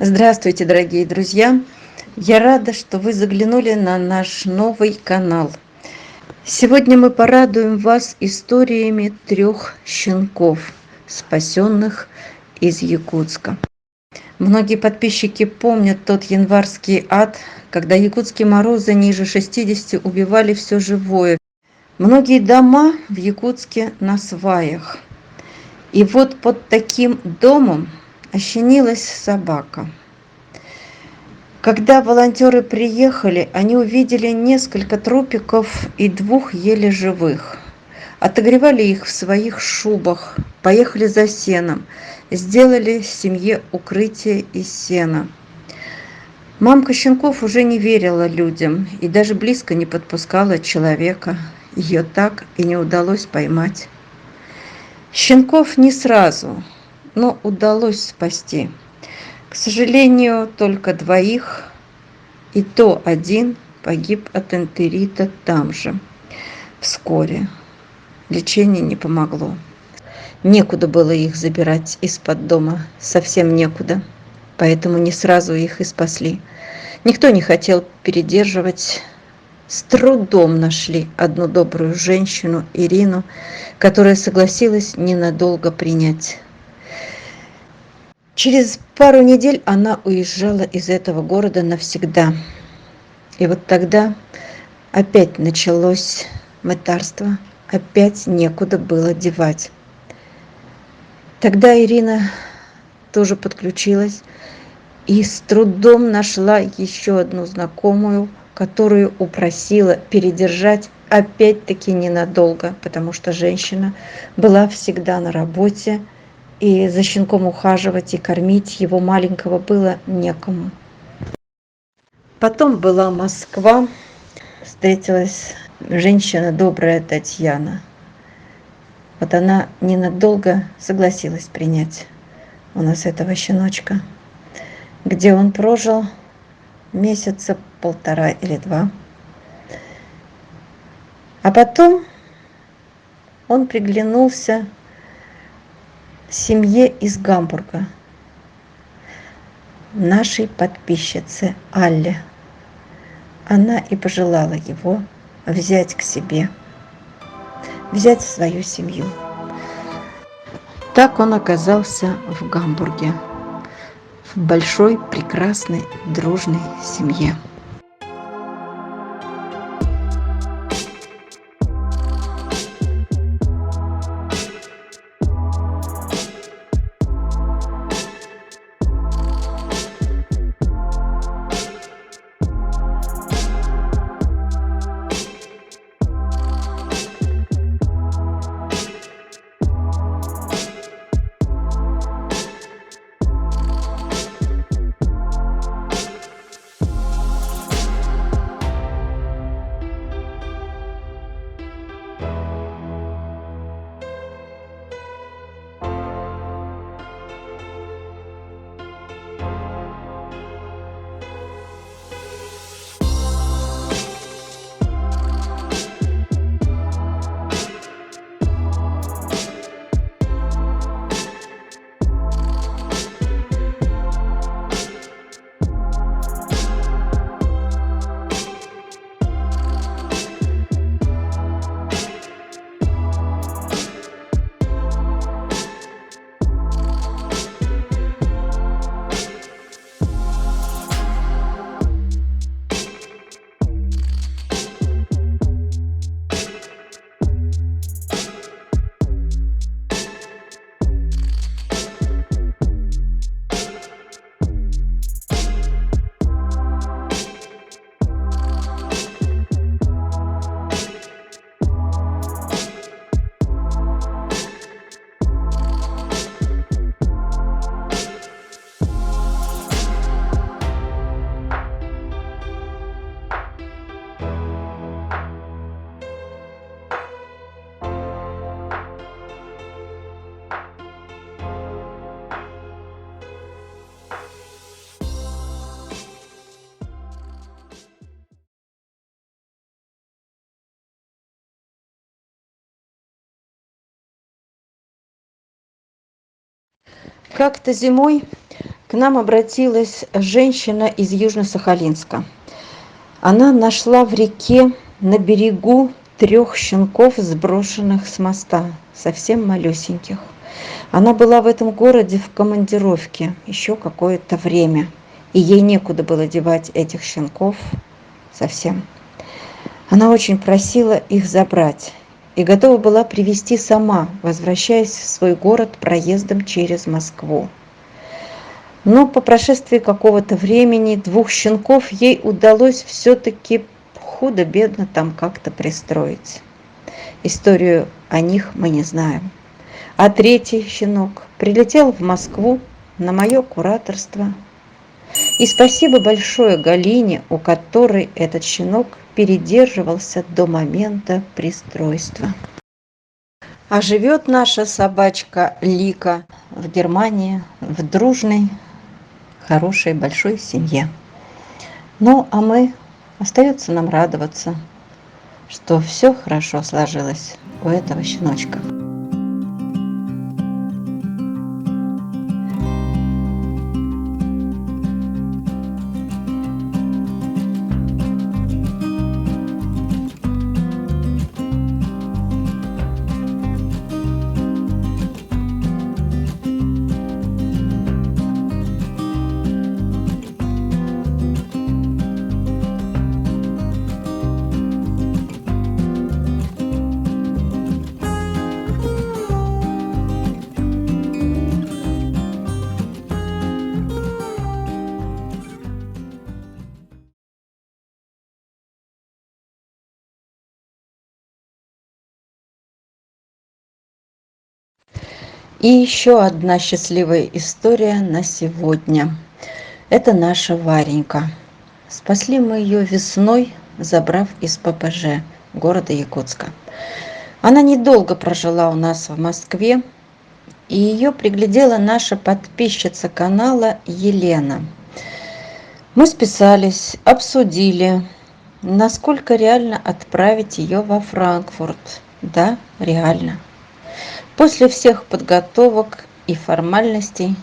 Здравствуйте, дорогие друзья! Я рада, что вы заглянули на наш новый канал. Сегодня мы порадуем вас историями 3 щенков, спасенных из Якутска. Многие подписчики помнят тот январский ад, когда якутские морозы ниже 60 убивали все живое. Многие дома в Якутске на сваях. И вот под таким домом ощенилась собака. Когда волонтеры приехали, они увидели несколько трупиков и 2 еле живых. Отогревали их в своих шубах, поехали за сеном, сделали семье укрытие из сена. Мамка щенков уже не верила людям и даже близко не подпускала человека. Ее так и не удалось поймать. Щенков не сразу, но удалось спасти. К сожалению, только 2, и то один погиб от энтерита там же, вскоре. Лечение не помогло. Некуда было их забирать из-под дома, совсем некуда, поэтому не сразу их и спасли. Никто не хотел передерживать. С трудом нашли одну добрую женщину, Ирину, которая согласилась ненадолго принять. Через пару недель она уезжала из этого города навсегда. И вот тогда опять началось мытарство, опять некуда было девать. Тогда Ирина тоже подключилась и с трудом нашла еще одну знакомую, которую упросила передержать опять-таки ненадолго, потому что женщина была всегда на работе, и за щенком ухаживать и кормить его маленького было некому. Потом была Москва, встретилась женщина добрая Татьяна. Вот она ненадолго согласилась принять у нас этого щеночка, где он прожил месяца 1,5 или 2. А потом он приглянулся семье из Гамбурга, нашей подписчице Алле. Она и пожелала его взять к себе, взять в свою семью. Так он оказался в Гамбурге, в большой, прекрасной, дружной семье. Как-то зимой К нам обратилась женщина из Южно-Сахалинска. Она нашла в реке на берегу 3 щенков, сброшенных с моста, совсем малюсеньких. Она была в этом городе в командировке еще какое-то время, и ей некуда было девать этих щенков совсем. Она очень просила их забрать и готова была привезти сама, возвращаясь в свой город проездом через Москву. Но по прошествии какого-то времени 2 щенков ей удалось все-таки худо-бедно там как-то пристроить. Историю о них мы не знаем. А 3-й щенок прилетел в Москву на мое кураторство. И спасибо большое Галине, у которой этот щенок передерживался до момента пристройства. А живет наша собачка Лика в Германии в дружной, хорошей, большой семье. Ну, а остается нам радоваться, что все хорошо сложилось у этого щеночка. И еще одна счастливая история на сегодня. Это наша Варенька. Спасли мы ее весной, забрав из ППЖ города Якутска. Она недолго прожила у нас в Москве, и ее приглядела наша подписчица канала Елена. Мы списались, обсудили, насколько реально отправить ее во Франкфурт. Да, реально. После всех подготовок и формальностей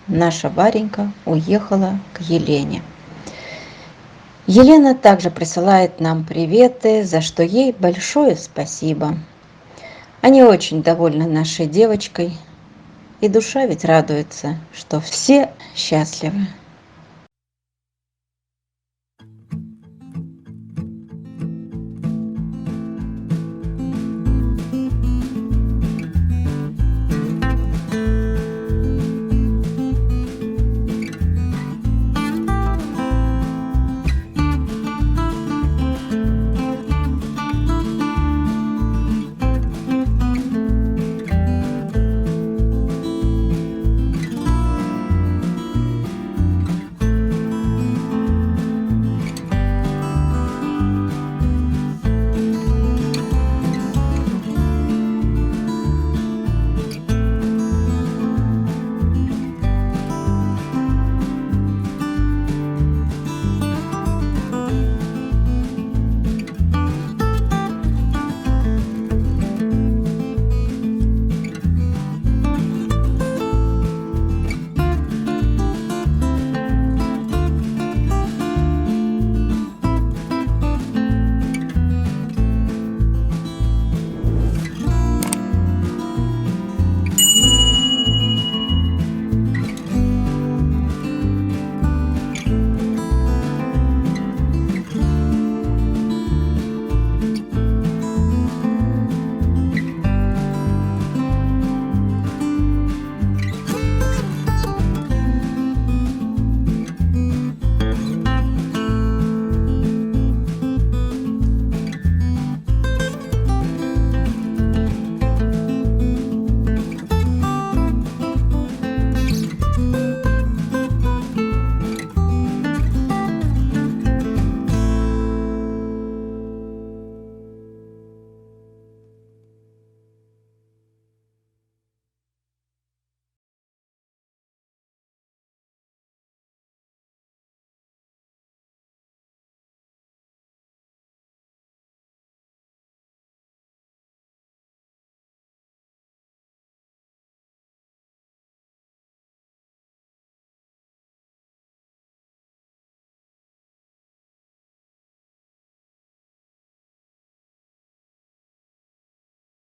наша Варенька уехала к Елене. Елена также присылает нам приветы, за что ей большое спасибо. Они очень довольны нашей девочкой, и душа ведь радуется, что все счастливы.